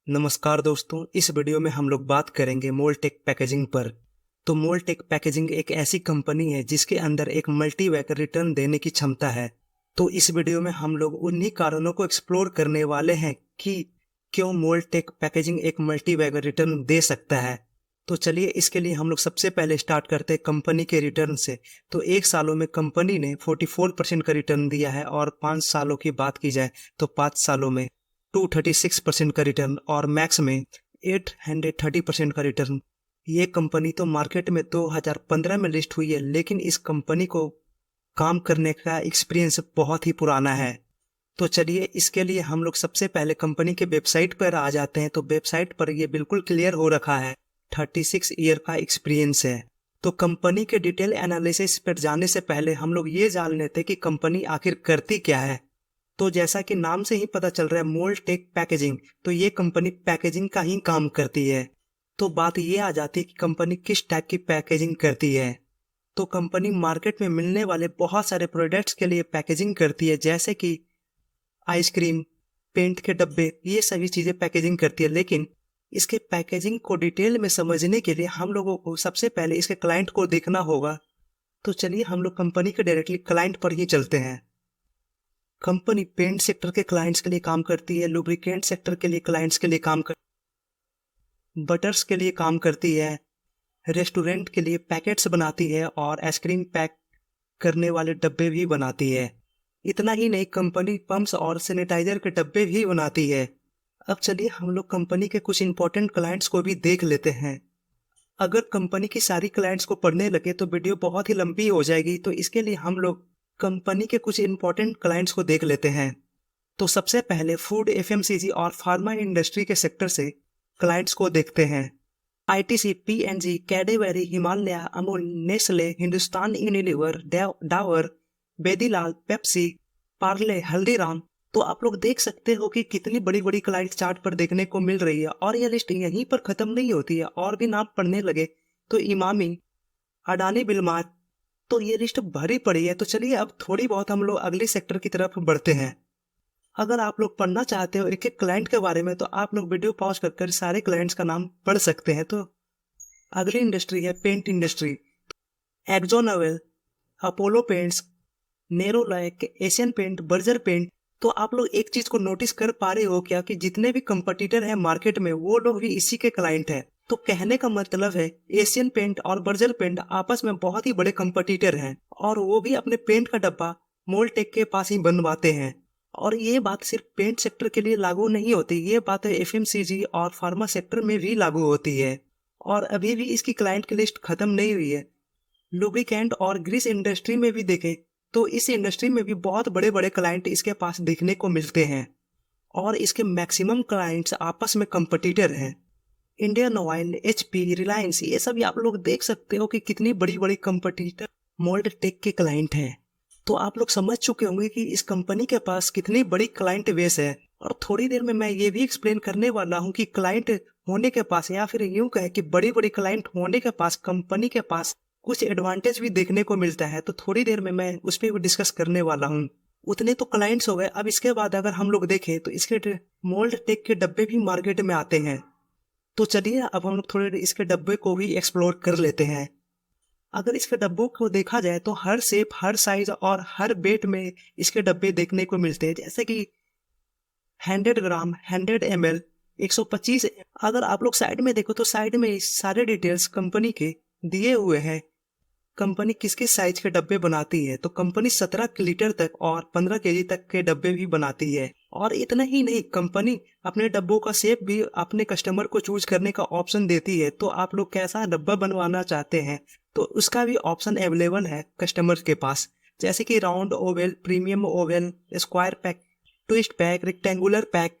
नमस्कार दोस्तों, इस वीडियो में हम लोग बात करेंगे मोल्टेक पैकेजिंग पर। तो मोल्टेक पैकेजिंग एक ऐसी कंपनी है जिसके अंदर एक मल्टीवैक रिटर्न देने की क्षमता है। तो इस वीडियो में हम लोग उन्हीं कारणों को एक्सप्लोर करने वाले हैं कि क्यों मोल्टेक पैकेजिंग एक मल्टीवैक रिटर्न दे सकता है। तो चलिए इसके लिए हम लोग सबसे पहले स्टार्ट करते हैं कंपनी के रिटर्न से। तो 1 सालों में कंपनी ने 44% का रिटर्न दिया है और 5 सालों की बात की जाए तो 5 सालों में 236% का रिटर्न और मैक्स में 830% का रिटर्न। ये कंपनी तो मार्केट में 2015 में लिस्ट हुई है, लेकिन इस कंपनी को काम करने का एक्सपीरियंस बहुत ही पुराना है। तो चलिए इसके लिए हम लोग सबसे पहले कंपनी के वेबसाइट पर आ जाते हैं। तो वेबसाइट पर ये बिल्कुल क्लियर हो रखा है 36 ईयर का एक्सपीरियंस है। तो कंपनी के डिटेल एनालिसिस पर जाने से पहले हम लोग ये जान लेते हैं कि कंपनी आखिर करती क्या है। तो जैसा कि नाम से ही पता चल रहा है मोल्टेक पैकेजिंग, तो ये कंपनी पैकेजिंग का ही काम करती है। तो बात ये आ जाती है कि कंपनी किस टाइप की पैकेजिंग करती है। तो कंपनी मार्केट में मिलने वाले बहुत सारे प्रोडक्ट्स के लिए पैकेजिंग करती है, जैसे कि आइसक्रीम, पेंट के डब्बे, ये सभी चीजें पैकेजिंग करती है। लेकिन इसके पैकेजिंग को डिटेल में समझने के लिए हम लोगों को सबसे पहले इसके क्लाइंट को देखना होगा। तो चलिए हम लोग कंपनी के डायरेक्टली क्लाइंट पर ही चलते हैं। कंपनी पेंट सेक्टर के क्लाइंट्स के लिए काम करती है, लुब्रिकेंट सेक्टर के लिए क्लाइंट्स के लिए काम कर बटर्स के लिए काम करती है, रेस्टोरेंट के लिए पैकेट्स बनाती है और आइसक्रीम पैक करने वाले डब्बे भी बनाती है। इतना ही नहीं, कंपनी पंप्स और सैनिटाइजर के डब्बे भी बनाती है। अब चलिए हम लोग कंपनी के कुछ इंपॉर्टेंट क्लाइंट्स को भी देख लेते हैं। अगर कंपनी की सारी क्लाइंट्स को पढ़ने लगे तो वीडियो बहुत ही लंबी हो जाएगी, तो इसके लिए हम लोग कंपनी के कुछ इंपॉर्टेंट क्लाइंट्स को देख लेते हैं। तो सबसे पहले फूड, एफएमसीजी और फार्मा इंडस्ट्री के सेक्टर से क्लाइंट्स को देखते हैं। ITC, PNG, Cadbury, Himalaya, Amul, Nestle, Hindustan Unilever, Dabur, बेदीलाल, पेप्सी, पार्ले, हल्दीराम। तो आप लोग देख सकते हो कि कितनी बड़ी बड़ी क्लाइंट चार्ट पर देखने को मिल रही है। और यह लिस्ट यहीं पर खत्म नहीं होती है, और भी नाम पढ़ने लगे तो इमामी, अडानी, बिलमार, तो ये लिस्ट भरी पड़ी है। तो चलिए अब थोड़ी बहुत हम लोग अगले सेक्टर की तरफ बढ़ते हैं। अगर आप लोग पढ़ना चाहते हो एक एक क्लाइंट के बारे में, तो आप लोग वीडियो पॉज कर सारे क्लाइंट्स का नाम पढ़ सकते हैं। तो अगली इंडस्ट्री है paint industry. Akzo Nobel, Apollo Paints, Nerolac, Asian Paint, Berger Paint. तो आप लोग एक चीज को नोटिस कर पा रहे हो क्या कि जितने भी कंपटीटर हैं मार्केट में, वो लोग भी इसी के क्लाइंट हैं। तो कहने का मतलब है एशियन पेंट और बर्जर पेंट आपस में बहुत ही बड़े कंपटीटर हैं, और वो भी अपने पेंट का डब्बा मोल्टेक के पास ही बनवाते हैं। और ये बात सिर्फ पेंट सेक्टर के लिए लागू नहीं होती, ये बात एफएमसीजी और फार्मा सेक्टर में भी लागू होती है। और अभी भी इसकी क्लाइंट की लिस्ट खत्म नहीं हुई है। लुब्रिकेंट और ग्रीस इंडस्ट्री में भी देखें तो इस इंडस्ट्री में भी बहुत बड़े बड़े क्लाइंट इसके पास देखने को मिलते हैं, और इसके मैक्सिमम क्लाइंट्स आपस में कंपटीटर हैं। इंडियन ऑयल, एचपी, रिलायंस, ये सब आप लोग देख सकते हो कि कितनी बड़ी बड़ी कंपटीटर मोल्टेक के क्लाइंट हैं। तो आप लोग समझ चुके होंगे कि इस कंपनी के पास कितनी बड़ी क्लाइंट बेस है। और थोड़ी देर में मैं ये भी एक्सप्लेन करने वाला हूँ कि क्लाइंट होने के पास, या फिर यूं कहे कि बड़ी बड़ी क्लाइंट होने के पास कंपनी के पास कुछ एडवांटेज भी देखने को मिलता है। तो थोड़ी देर में मैं उस पर भी डिस्कस करने वाला हूँ। उतने तो क्लाइंट्स हो गए। अब इसके बाद अगर हम लोग देखें तो इसके मोल्टेक के डब्बे भी मार्केट में आते हैं। तो चलिए अब हम लोग थोड़े इसके डब्बे को भी एक्सप्लोर कर लेते हैं। अगर इसके डब्बों को देखा जाए तो हर शेप, हर साइज और हर वेट में इसके डब्बे देखने को मिलते हैं, जैसे कि 100 ग्राम, 100 ml, 125। अगर आप लोग साइड में देखो तो साइड में सारे डिटेल्स कंपनी के दिए हुए हैं। कंपनी किस किस साइज के डब्बे बनाती है, तो कंपनी 17 लीटर तक और 15 केजी तक के डब्बे भी बनाती है। और इतना ही नहीं, कंपनी अपने डब्बों का शेप भी अपने कस्टमर को चूज करने का ऑप्शन देती है। तो आप लोग कैसा डब्बा बनवाना चाहते हैं तो उसका भी ऑप्शन अवेलेबल है कस्टमर के पास, जैसे कि round Oval, premium Oval, square pack, twist pack, rectangular pack.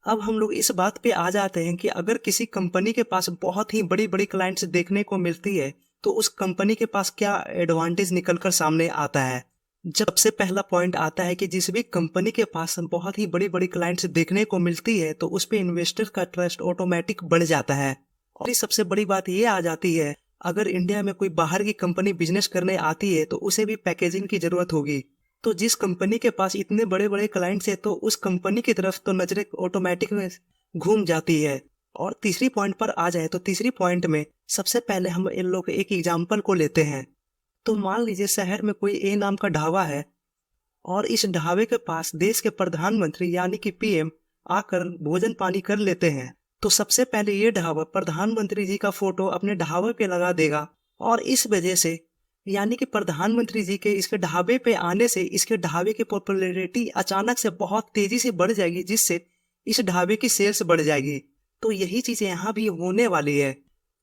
अब हम लोग इस बात पे आ जाते हैं कि अगर किसी कंपनी के पास बहुत ही बड़ी बड़ी क्लाइंट्स देखने को मिलती है तो उस कंपनी के पास क्या एडवांटेज निकलकर सामने आता है। जब सबसे पहला पॉइंट आता है कि जिस भी कंपनी के पास बहुत ही बड़ी बड़ी क्लाइंट्स देखने को मिलती है तो उस पे इन्वेस्टर का ट्रस्ट ऑटोमेटिक बढ़ जाता है। और इस सबसे बड़ी बात ये आ जाती है, अगर इंडिया में कोई बाहर की कंपनी बिजनेस करने आती है तो उसे भी पैकेजिंग की जरूरत होगी। तो जिस कंपनी के पास इतने बड़े बड़े क्लाइंट्स है तो उस कंपनी की तरफ तो नजरें ऑटोमेटिक घूम जाती है। और तीसरी पॉइंट पर आ जाए तो तीसरी पॉइंट में सबसे पहले हम इन लोग एक एग्जाम्पल को लेते हैं। तो मान लीजिए शहर में कोई ए नाम का ढाबा है और इस ढाबे के पास देश के प्रधानमंत्री यानी कि पीएम आकर भोजन पानी कर लेते हैं। तो सबसे पहले ये ढाबा प्रधानमंत्री जी का फोटो अपने ढाबे पे लगा देगा और इस वजह से यानी कि प्रधानमंत्री जी के इसके ढाबे पे आने से इसके ढाबे की पॉपुलैरिटी अचानक से बहुत तेजी से बढ़ जाएगी, जिससे इस ढाबे की सेल्स बढ़ जाएगी। तो यही चीजें यहाँ भी होने वाली है।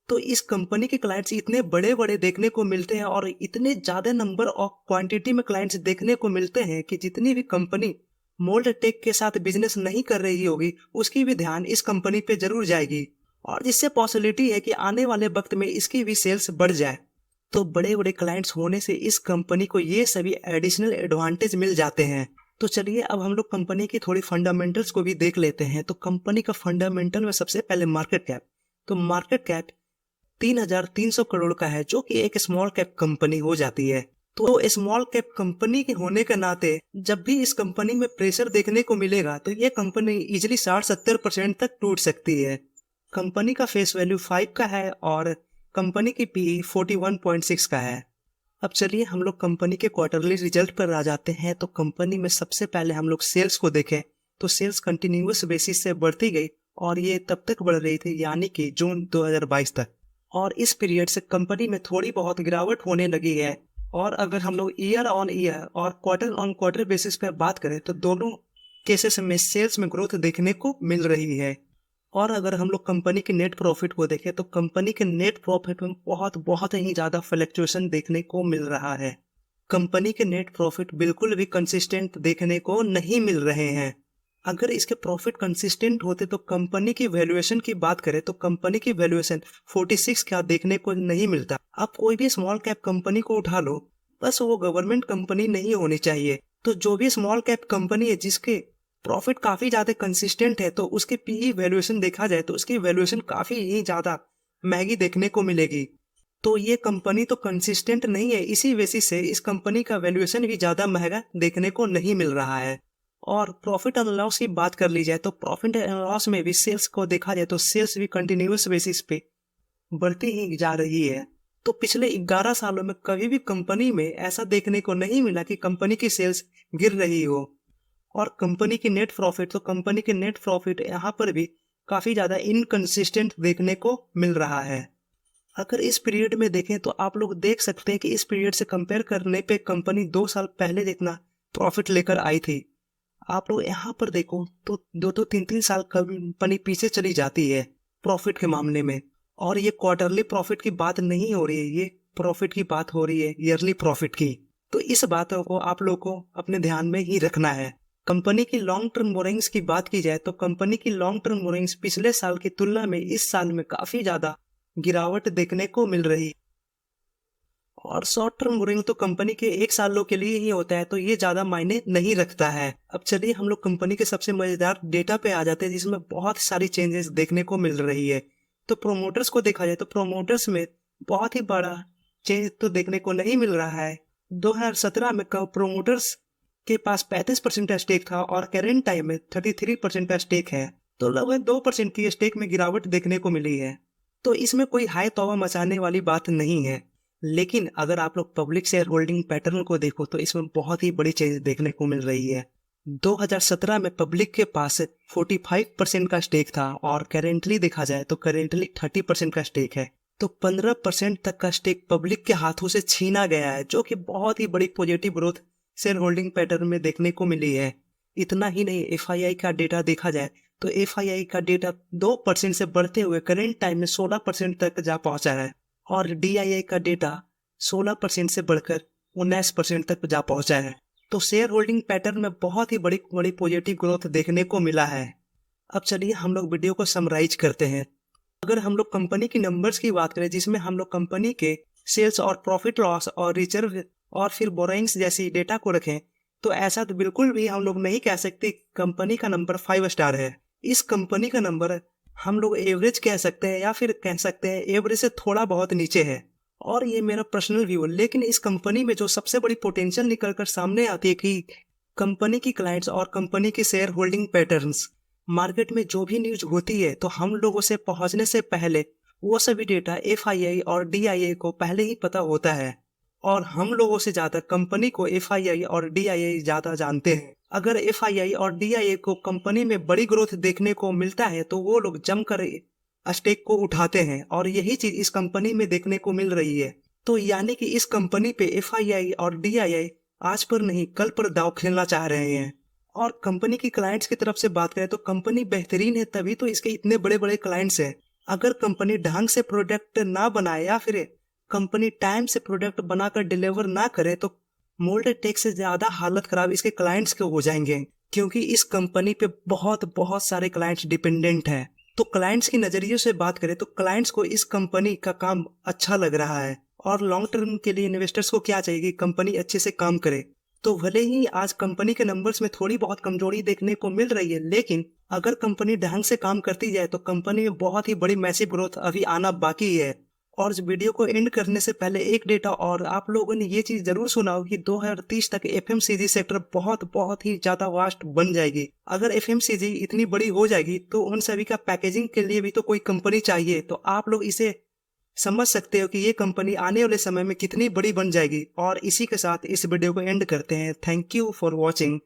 तो इस कंपनी के क्लाइंट्स इतने बड़े बड़े देखने को मिलते हैं और इतने ज्यादा नंबर और क्वांटिटी में क्लाइंट्स देखने को मिलते हैं कि जितनी भी कंपनी मोल्ड टेक के साथ बिजनेस नहीं कर रही होगी उसकी भी ध्यान इस कंपनी पे जरूर जाएगी, और जिससे पॉसिबिलिटी है कि आने वाले वक्त में इसकी भी सेल्स बढ़ जाए। तो बड़े बड़े क्लाइंट्स होने से इस कंपनी को ये सभी एडिशनल एडवांटेज मिल जाते हैं। तो चलिए अब हम लोग कंपनी की थोड़ी फंडामेंटल्स को भी देख लेते हैं। तो कंपनी का फंडामेंटल में सबसे पहले मार्केट कैप। तो मार्केट कैप 3,300 करोड़ का है, जो कि एक स्मॉल कैप कंपनी हो जाती है। तो स्मॉल कैप कंपनी के होने के नाते जब भी इस कंपनी में प्रेशर देखने को मिलेगा तो ये कंपनी इजिली 60-70% तक टूट सकती है। कंपनी का फेस वैल्यू 5 का है और कंपनी की पीई 41.6 का है। अब चलिए हम लोग कंपनी के क्वार्टरली रिजल्ट पर आ जाते हैं। तो कंपनी में सबसे पहले हम लोग सेल्स को देखें तो सेल्स कंटिन्यूअस बेसिस से बढ़ती गई और ये तब तक बढ़ रही थी यानी कि जून 2022 तक, और इस पीरियड से कंपनी में थोड़ी बहुत गिरावट होने लगी है। और अगर हम लोग ईयर ऑन ईयर और क्वार्टर ऑन क्वार्टर बेसिस पर बात करें तो दोनों केसेस में सेल्स में ग्रोथ देखने को मिल रही है। और अगर हम लोग कंपनी के नेट प्रॉफिट को देखें तो कंपनी के नेट प्रॉफिट में बहुत ही ज्यादा फ्लक्चुएशन देखने को मिल रहा है। कंपनी के नेट प्रॉफिट बिल्कुल भी कंसिस्टेंट देखने को नहीं मिल रहे हैं। अगर इसके प्रॉफिट कंसिस्टेंट होते तो कंपनी की वैल्यूएशन की बात करें तो कंपनी की वैल्यूएशन 46 का देखने को नहीं मिलता। आप कोई भी स्मॉल कैप कंपनी को उठा लो, बस वो गवर्नमेंट कंपनी नहीं होनी चाहिए। तो जो भी स्मॉल कैप कंपनी है जिसके प्रॉफिट काफी ज्यादा कंसिस्टेंट है तो उसके पीई वैल्यूएशन देखा जाए तो उसकी वैल्यूएशन काफी ही ज्यादा महंगी देखने को मिलेगी। तो ये कंपनी तो कंसिस्टेंट नहीं है, इसी वजह से इस कंपनी का वैल्यूएशन भी ज्यादा महंगा देखने को नहीं मिल रहा है। और प्रॉफिट एंड लॉस की बात कर ली जाए तो प्रॉफिट एंड लॉस में भी सेल्स को देखा जाए तो सेल्स भी कंटिन्यूअस बेसिस पे बढ़ती ही जा रही है। तो पिछले 11 सालों में कभी भी कंपनी में ऐसा देखने को नहीं मिला कि कंपनी की सेल्स गिर रही हो। और कंपनी की नेट प्रॉफिट यहाँ पर भी काफी ज्यादा इनकंसिस्टेंट देखने को मिल रहा है। अगर इस पीरियड में देखें तो आप लोग देख सकते हैं कि इस पीरियड से कंपेयर करने पे कंपनी 2 साल पहले जितना प्रॉफिट लेकर आई थी। आप लोग यहाँ पर देखो तो 2-3 साल कंपनी पीछे चली जाती है प्रॉफिट के मामले में। और ये क्वार्टरली प्रॉफिट की बात नहीं हो रही है, ये प्रॉफिट की बात हो रही है, ईयरली प्रॉफिट की। तो इस बातों को आप लोग को अपने ध्यान में ही रखना है। कंपनी की लॉन्ग टर्म बोरिंग्स की बात की जाए तो कंपनी की लॉन्ग टर्म बोरिंग्स पिछले साल की तुलना में इस साल में काफी ज्यादा गिरावट देखने को मिल रही। और शॉर्ट टर्म बोरिंग तो कंपनी के 1 सालों के लिए ही होता है, तो ये ज्यादा मायने नहीं रखता है। अब चलिए हम लोग कंपनी के सबसे मजेदार डेटा पे आ जाते हैं जिसमें बहुत सारी चेंजेस देखने को मिल रही है। तो प्रोमोटर्स को देखा जाए तो प्रोमोटर्स में बहुत ही बड़ा चेंज तो देखने को नहीं मिल रहा है। 2017 में प्रोमोटर्स के पास 35% का स्टेक था और करेंट टाइम में 33% का स्टेक है। तो लगभग 2% की स्टेक में गिरावट देखने को मिली है। तो इसमें कोई हाई तौबा मचाने वाली बात नहीं है। लेकिन अगर आप लोग पब्लिक शेयर होल्डिंग पैटर्न को देखो तो इसमें बहुत ही बड़ी चेंज देखने को मिल रही है। 2017 में पब्लिक के पास 45% का स्टेक था और करेंटली देखा जाए तो करेंटली 30% का स्टेक है। तो 15% तक का स्टेक पब्लिक के हाथों से छीना गया है, जो कि बहुत ही बड़ी positive growth share holding pattern में देखने को मिली है। इतना ही नहीं, एफआईआई का डेटा देखा जाए तो एफआईआई का डेटा 2% से बढ़ते हुए करेंट टाइम में 16% तक जा पहुंचा है और डीआईआई का डेटा 16% से बढ़कर 19% तक जा पहुंचा है। तो शेयर होल्डिंग पैटर्न में बहुत ही बड़ी बड़ी पॉजिटिव ग्रोथ देखने को मिला है। अब चलिए हम लोग वीडियो को समराइज करते हैं। अगर हम लोग कंपनी की नंबर्स की बात करें जिसमें हम लोग कंपनी के सेल्स और प्रॉफिट लॉस और रिजर्व और फिर बोरोइंग्स जैसी डेटा को रखें तो ऐसा तो बिल्कुल भी हम लोग नहीं कह सकते कंपनी का नंबर 5 स्टार है। इस कंपनी का नंबर हम लोग एवरेज कह सकते हैं या फिर कह सकते हैं एवरेज से थोड़ा बहुत नीचे है। और ये मेरा पर्सनल व्यू है। लेकिन इस कंपनी में जो सबसे बड़ी पोटेंशियल निकलकर सामने आती है कि कंपनी की क्लाइंट्स और कंपनी की शेयर होल्डिंग पैटर्न्स मार्केट में जो भी न्यूज होती है तो हम लोगों से पहुंचने से पहले वो सभी डेटा FII और DIA को पहले ही पता होता है, और हम लोगों से ज्यादा कंपनी को FII और DIA ज्यादा जानते हैं। अगर FII और DIA को कंपनी में बड़ी ग्रोथ देखने को मिलता है तो वो लोग जमकर स्टेक को उठाते हैं, और यही चीज इस कंपनी में देखने को मिल रही है। तो यानी कि इस कंपनी पे FII और DIA आज पर नहीं कल पर दांव खेलना चाह रहे हैं। और कंपनी की क्लाइंट्स की तरफ से बात करें तो कंपनी बेहतरीन है, तभी तो इसके इतने बड़े बड़े क्लाइंट्स हैं। अगर कंपनी ढंग से प्रोडक्ट ना बनाए या फिर कंपनी टाइम से प्रोडक्ट बनाकर डिलीवर ना करे तो मोल्टेक से ज्यादा हालत खराब इसके क्लाइंट्स के हो जाएंगे, क्योंकि इस कंपनी पे बहुत सारे क्लाइंट्स डिपेंडेंट हैं। तो क्लाइंट्स की नजरिए से बात करें तो क्लाइंट्स को इस कंपनी का काम अच्छा लग रहा है, और लॉन्ग टर्म के लिए इन्वेस्टर्स को क्या चाहिए कि कंपनी अच्छे से काम करे। तो भले ही आज कंपनी के नंबर्स में थोड़ी बहुत कमजोरी देखने को मिल रही है, लेकिन अगर कंपनी ढंग से काम करती जाए तो कंपनी में बहुत ही बड़ी मैसिव ग्रोथ अभी आना बाकी है। और इस वीडियो को एंड करने से पहले एक डेटा, और आप लोगों ने ये चीज जरूर सुना हो कि 2030 तक FMCG सेक्टर बहुत ही ज्यादा वास्ट बन जाएगी। अगर FMCG इतनी बड़ी हो जाएगी तो उन सभी का पैकेजिंग के लिए भी तो कोई कंपनी चाहिए। तो आप लोग इसे समझ सकते हो कि ये कंपनी आने वाले समय में कितनी बड़ी बन जाएगी। और इसी के साथ इस वीडियो को एंड करते हैं। Thank you for watching.